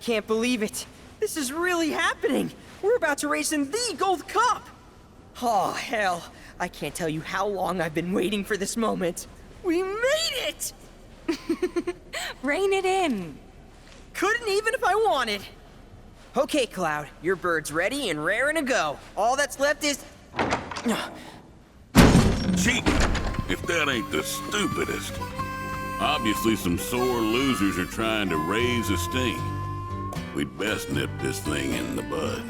can't believe it. This is really happening. We're about to race in the Gold Cup. Oh, hell. I can't tell you how long I've been waiting for this moment. We made it! Rein it in. Couldn't even if I wanted. Okay, Cloud, your bird's ready and raring to go. All that's left is... Cheating, if that ain't the stupidest. Obviously some sore losers are trying to raise a sting. We'd best nip this thing in the bud.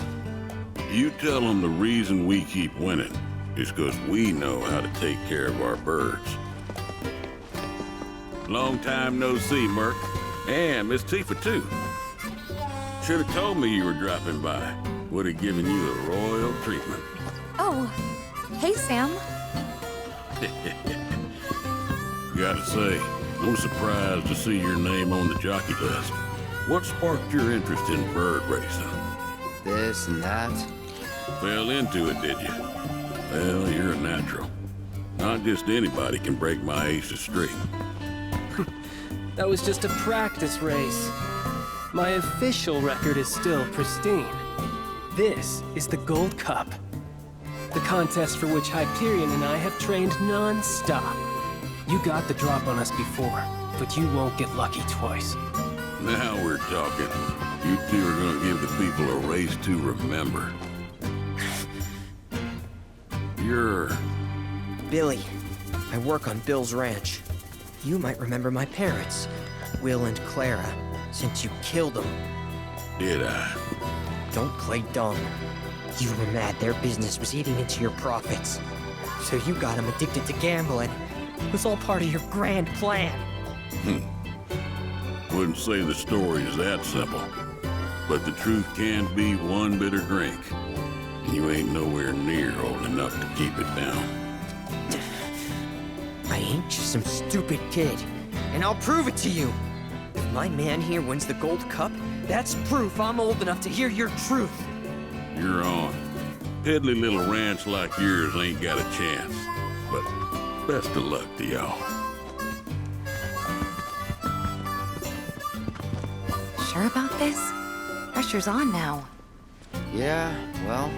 You tell them the reason we keep winning is because we know how to take care of our birds. Long time no see, Merc. And Miss Tifa, too. Should have told me you were dropping by. Would have given you the royal treatment. Oh, hey, Sam. Gotta say, I'm surprised to see your name on the jockey list. What sparked your interest in bird racing? This and that. Fell into it, did you? Well, you're a natural. Not just anybody can break my aces straight. That was just a practice race. My official record is still pristine. This is the Gold Cup. The contest for which Hyperion and I have trained non-stop. You got the drop on us before, but you won't get lucky twice. Now we're talking. You two are gonna give the people a race to remember. You're... Billy. I work on Bill's ranch. You might remember my parents, Will and Clara, since you killed them. Did I? Don't play dumb. You were mad their business was eating into your profits. So you got them addicted to gambling. It was all part of your grand plan. Wouldn't say the story is that simple. But the truth can be one bitter drink. And you ain't nowhere near old enough to keep it down. I ain't just some stupid kid. And I'll prove it to you. If my man here wins the Gold Cup, that's proof I'm old enough to hear your truth. You're on. Piddly little ranch like yours ain't got a chance. But best of luck to y'all. Sure about this? Pressure's on now. Yeah, well,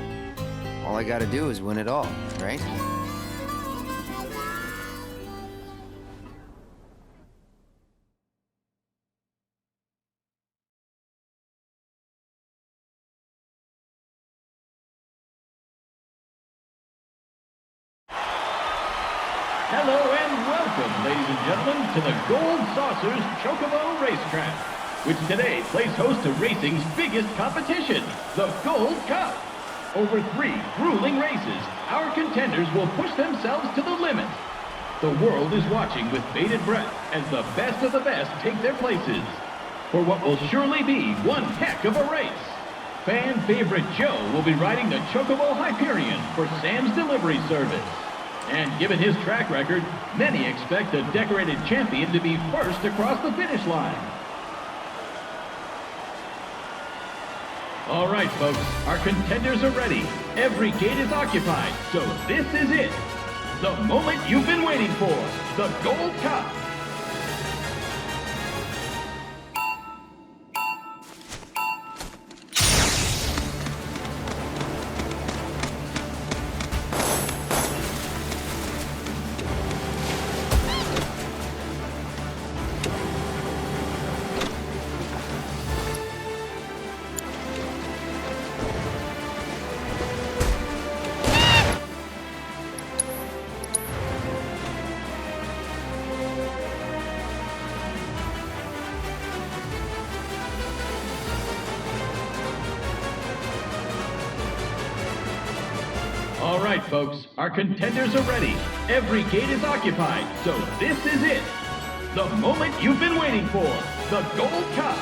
all I gotta do is win it all, right? Hello and welcome, ladies and gentlemen, to the Gold Saucers Chocobo Racetrack, which today plays host to racing's biggest competition, the Gold Cup. Over 3 grueling races, our contenders will push themselves to the limit. The world is watching with bated breath as the best of the best take their places for what will surely be one heck of a race. Fan favorite Joe will be riding the Chocobo Hyperion for Sam's delivery service. And given his track record, many expect the decorated champion to be first across the finish line. All right, folks, our contenders are ready. Every gate is occupied, so this is it. The moment you've been waiting for, the Gold Cup. All right, folks, our contenders are ready. Every gate is occupied, so this is it. The moment you've been waiting for, the Gold Cup.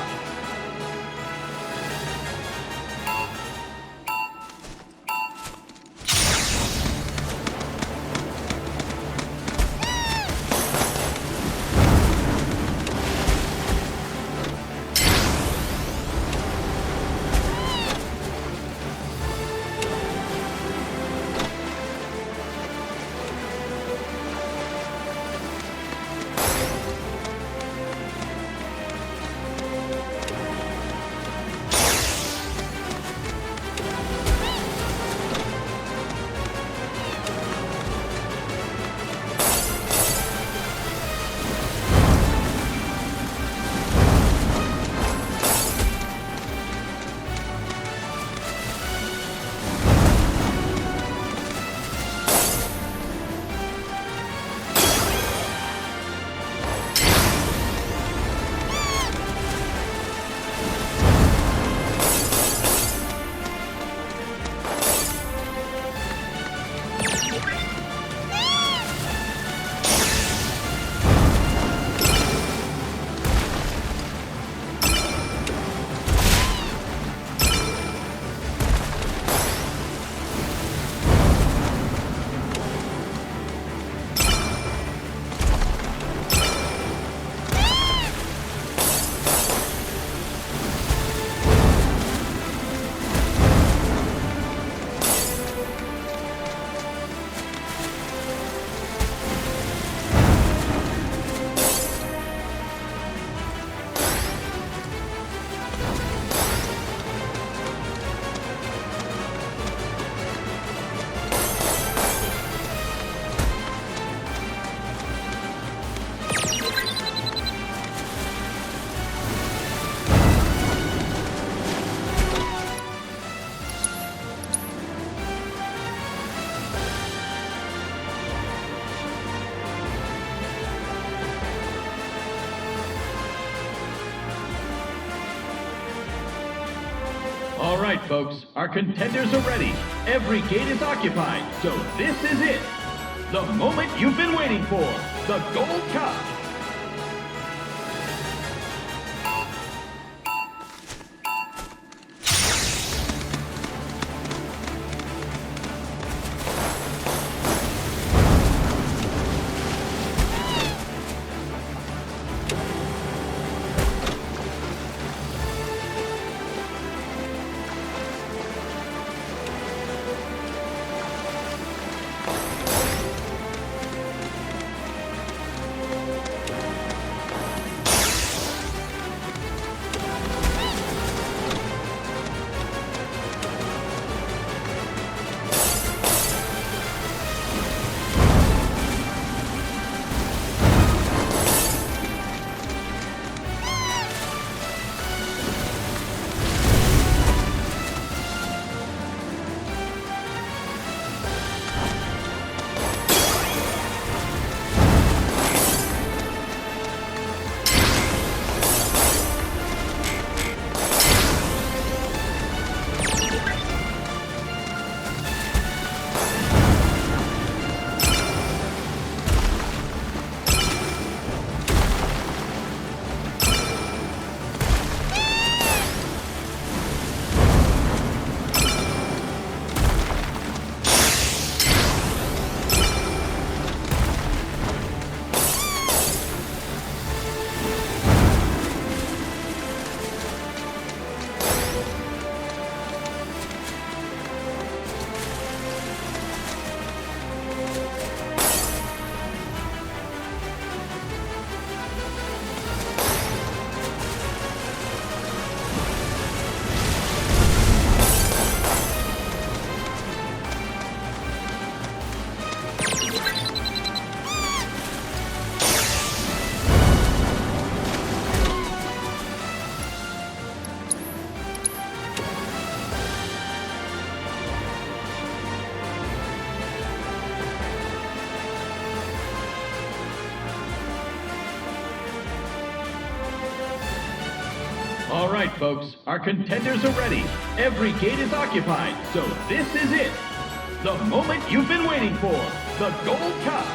right, folks, our contenders are ready. Every gate is occupied, so this is it. The moment you've been waiting for, the Gold Cup. All right, folks, our contenders are ready. Every gate is occupied, so this is it. The moment you've been waiting for, the Gold Cup.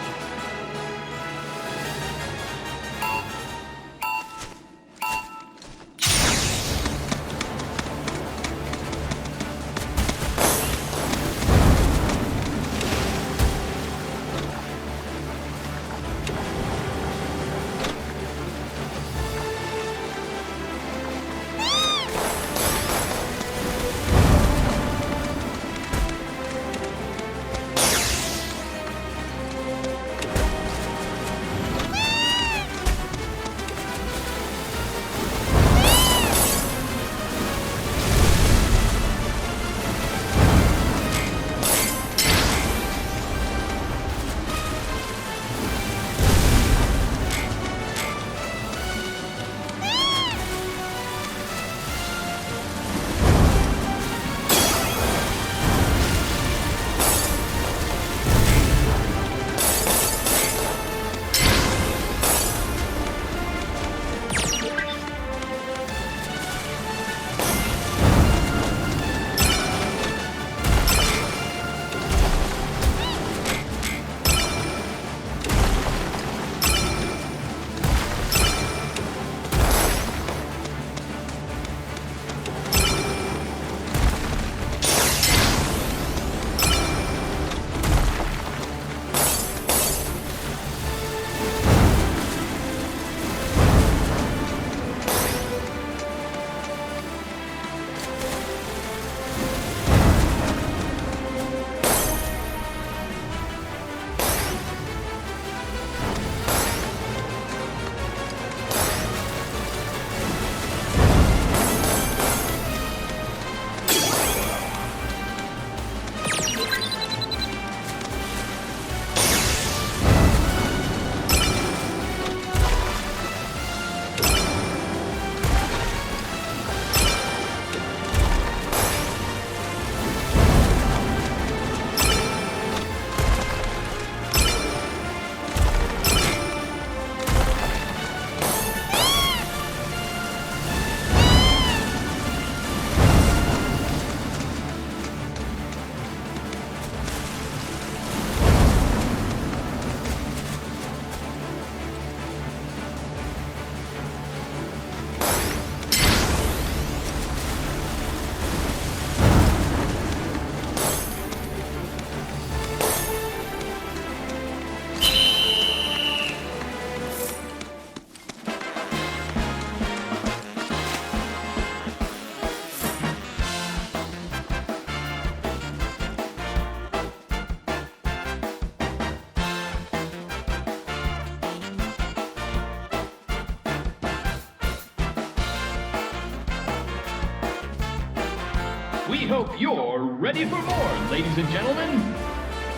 we hope you're ready for more, ladies and gentlemen.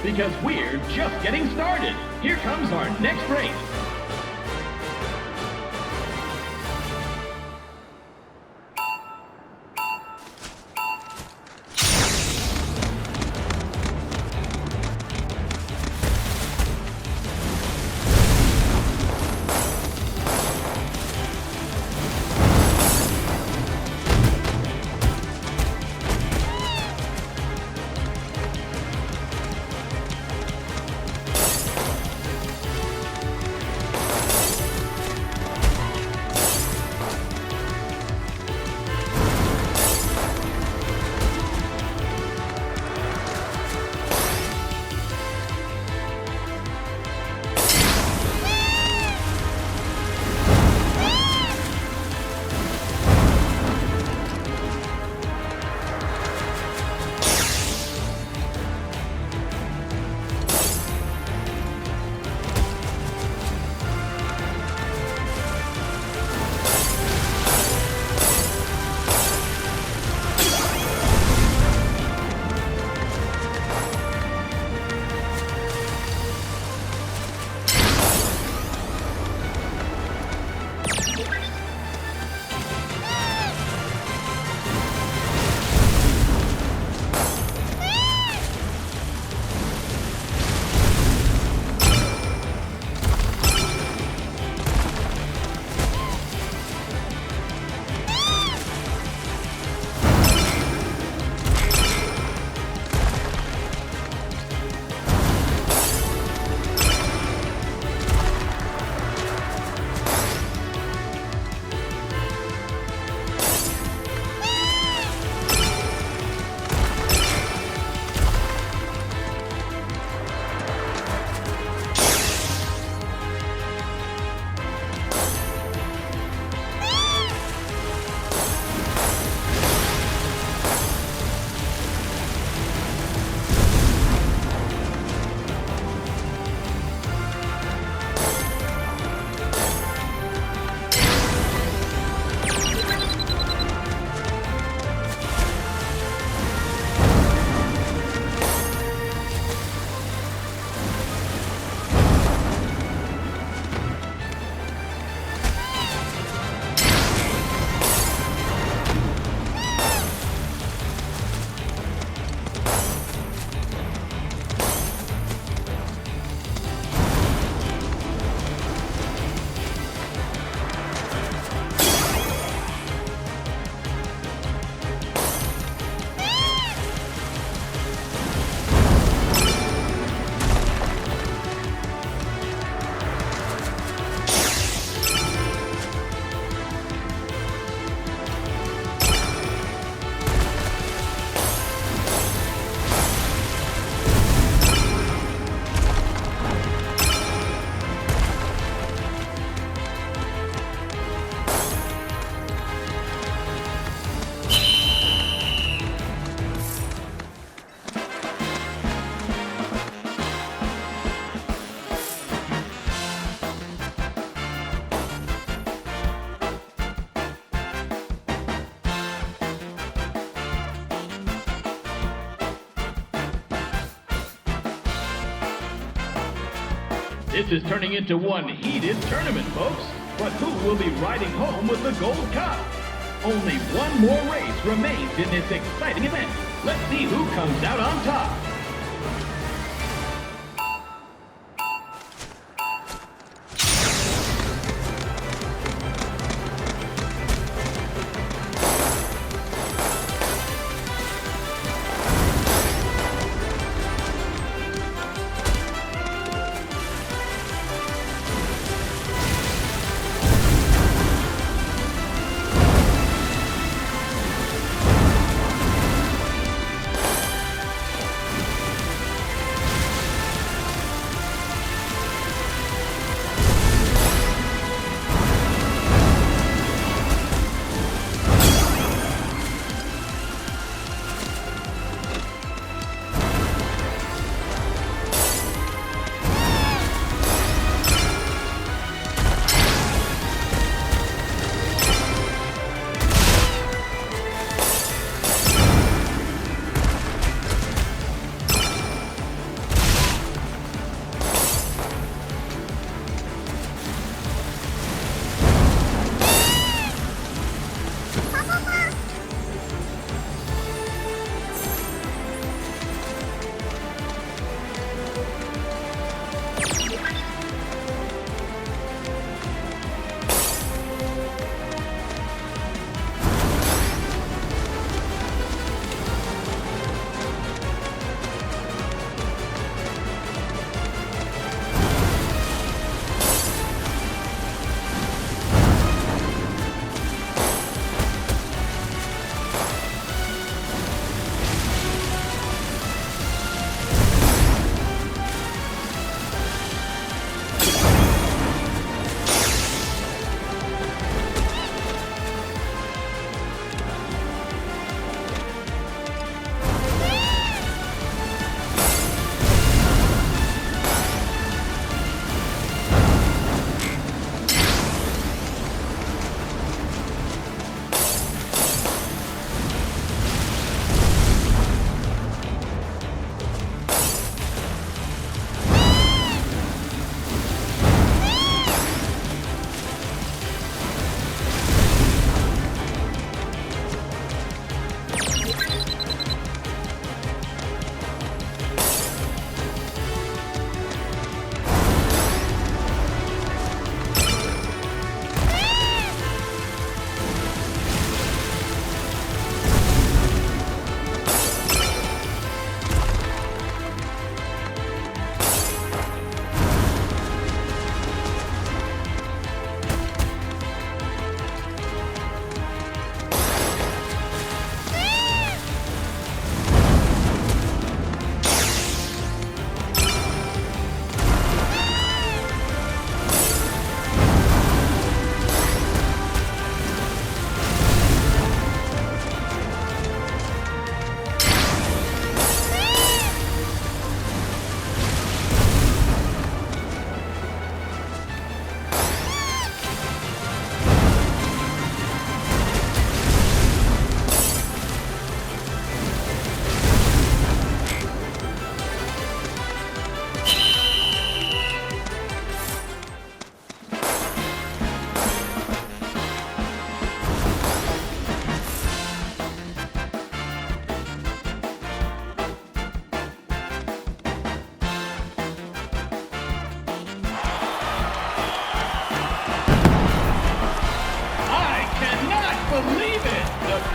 Because we're just getting started. Here comes our next race. This is turning into one heated tournament, folks. But who will be riding home with the Gold Cup? Only one more race remains in this exciting event. Let's see who comes out on top.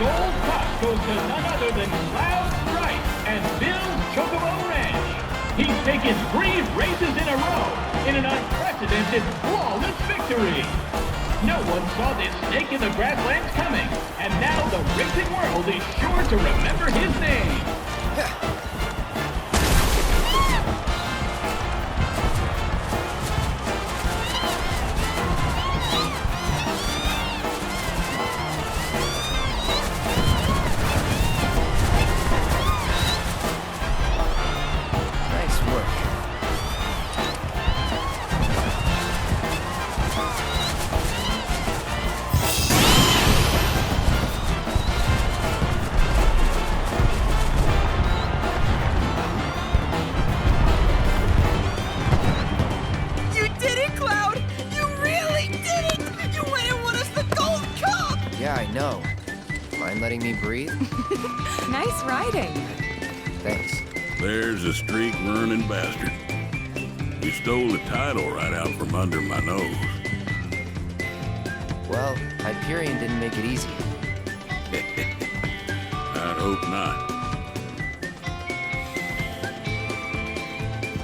Gold Cup goes to none other than Cloud Stripe and Bill's Chocobo Ranch. He's taken 3 races in a row in an unprecedented, flawless victory. No one saw this snake in the grasslands coming, and now the racing world is sure to remember his name. Nice work. You did it, Cloud! You really did it! You went and won us the Gold Cup! Yeah, I know. Mind letting me breathe? Nice riding. Thanks. There's a streak-running bastard. He stole the title right out from under my nose. Well, Hyperion didn't make it easy. I'd hope not.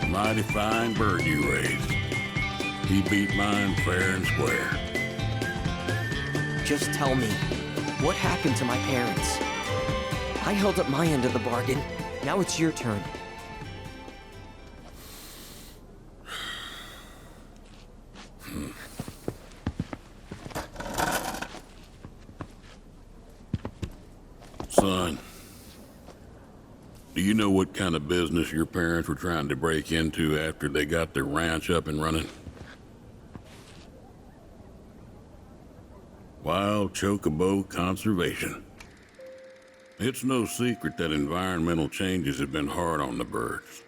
Mighty fine bird you raised. He beat mine fair and square. Just tell me, what happened to my parents? I held up my end of the bargain. Now it's your turn. Son, do you know what kind of business your parents were trying to break into after they got their ranch up and running? Wild Chocobo conservation. It's no secret that environmental changes have been hard on the birds,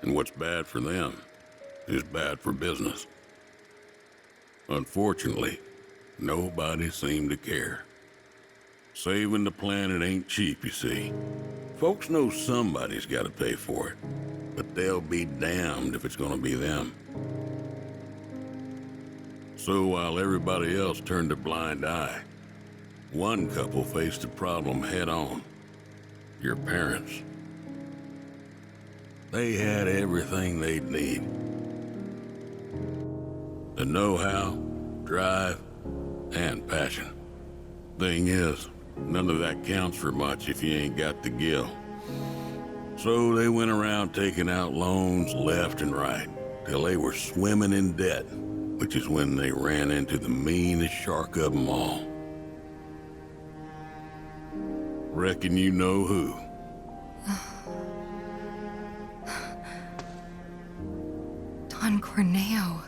and what's bad for them is bad for business. Unfortunately, nobody seemed to care. Saving the planet ain't cheap, you see. Folks know somebody's got to pay for it, but they'll be damned if it's gonna be them. So while everybody else turned a blind eye, one couple faced the problem head on. Your parents. They had everything they'd need. The know-how, drive, and passion. Thing is, none of that counts for much if you ain't got the gill. So they went around taking out loans left and right, till they were swimming in debt, which is when they ran into the meanest shark of them all. Reckon you know who. Don Corneo.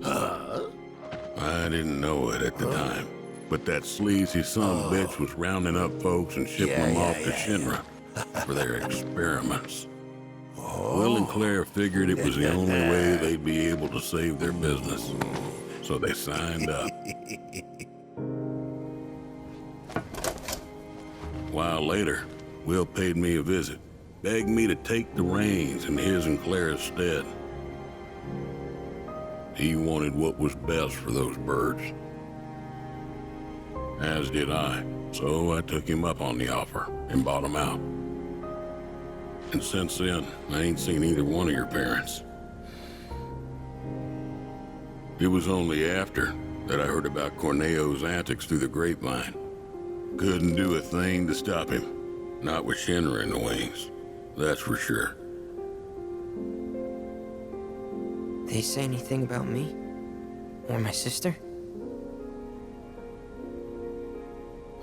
I didn't know it at the time, but that sleazy son-of-a-bitch was rounding up folks and shipping them off to Shinra for their experiments. Will and Claire figured it was the only way they'd be able to save their business, so they signed up. A while later, Will paid me a visit, begged me to take the reins in his and Claire's stead. He wanted what was best for those birds. As did I, so I took him up on the offer and bought him out. And since then, I ain't seen either one of your parents. It was only after that I heard about Corneo's antics through the grapevine. Couldn't do a thing to stop him. Not with Shinra in the wings, that's for sure. They say anything about me? Or my sister?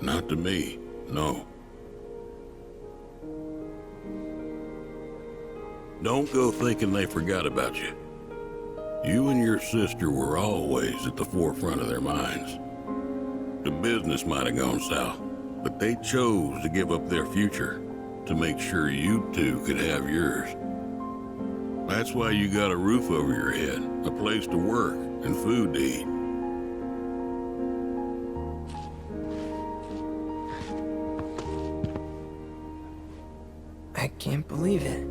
Not to me, no. Don't go thinking they forgot about you. You and your sister were always at the forefront of their minds. The business might have gone south, but they chose to give up their future to make sure you two could have yours. That's why you got a roof over your head, a place to work, and food to eat. I can't believe it.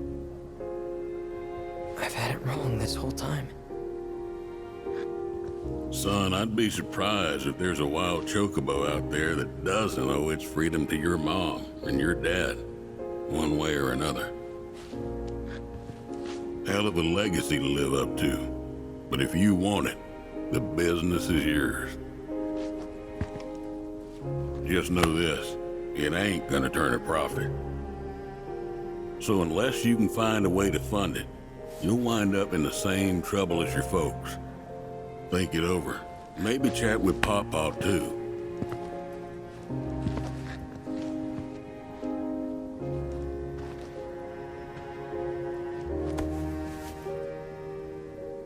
I've had it wrong this whole time. Son, I'd be surprised if there's a wild chocobo out there that doesn't owe its freedom to your mom and your dad, one way or another. Hell of a legacy to live up to, but if you want it, the business is yours. Just know this, it ain't gonna turn a profit. So unless you can find a way to fund it, you'll wind up in the same trouble as your folks. Think it over. Maybe chat with Pawpaw too.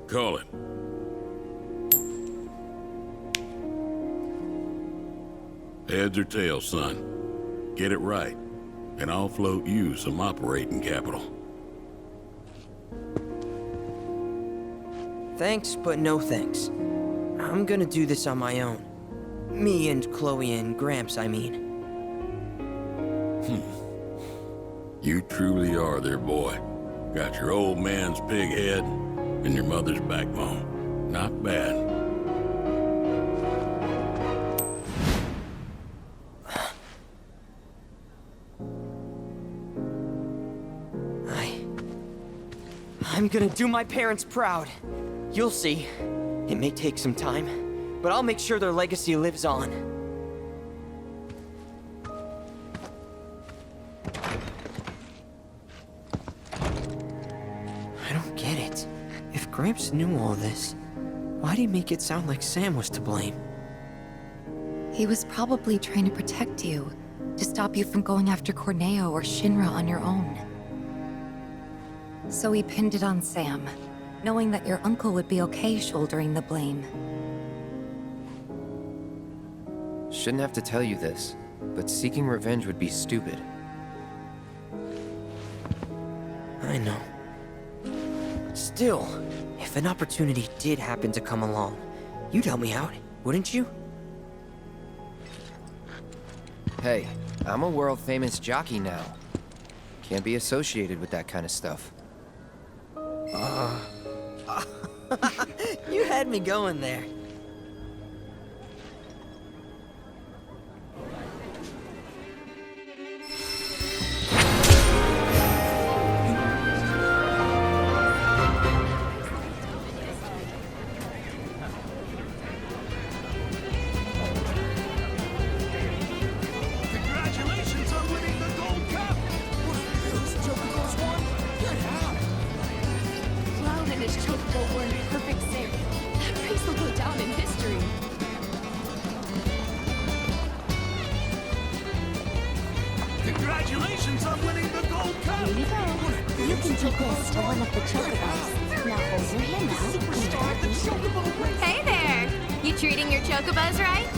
Call it. Heads or tails, son. Get it right, and I'll float you some operating capital. Thanks, but no thanks. I'm gonna do this on my own. Me and Chloe and Gramps, I mean. You truly are their boy. Got your old man's pig head and your mother's backbone. Not bad. I'm gonna do my parents proud. You'll see. It may take some time, but I'll make sure their legacy lives on. I don't get it. If Gramps knew all this, why'd he make it sound like Sam was to blame? He was probably trying to protect you, to stop you from going after Corneo or Shinra on your own. So he pinned it on Sam, knowing that your uncle would be okay shouldering the blame. Shouldn't have to tell you this, but seeking revenge would be stupid. I know. Still, if an opportunity did happen to come along, you'd help me out, wouldn't you? Hey, I'm a world-famous jockey now. Can't be associated with that kind of stuff. You had me going there. Congratulations on winning the Gold Cup! Those Chocobos won? Good job! Cloud and his Chocobo were in perfect sync. That race will go down in history. Congratulations on winning the Gold Cup! Here you go. You can take this to one of the Chocobos. Now hold your hand out. Superstar, the Chocobo race! Hey there! You treating your Chocobos right?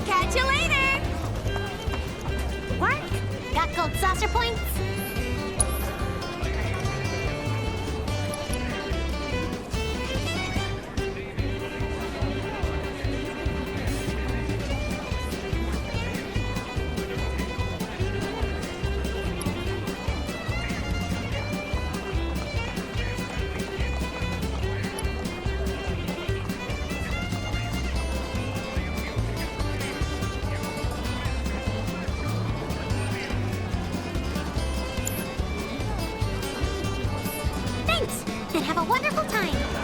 Catch you later! Work! Got gold saucer points? Thanks! Then have a wonderful time!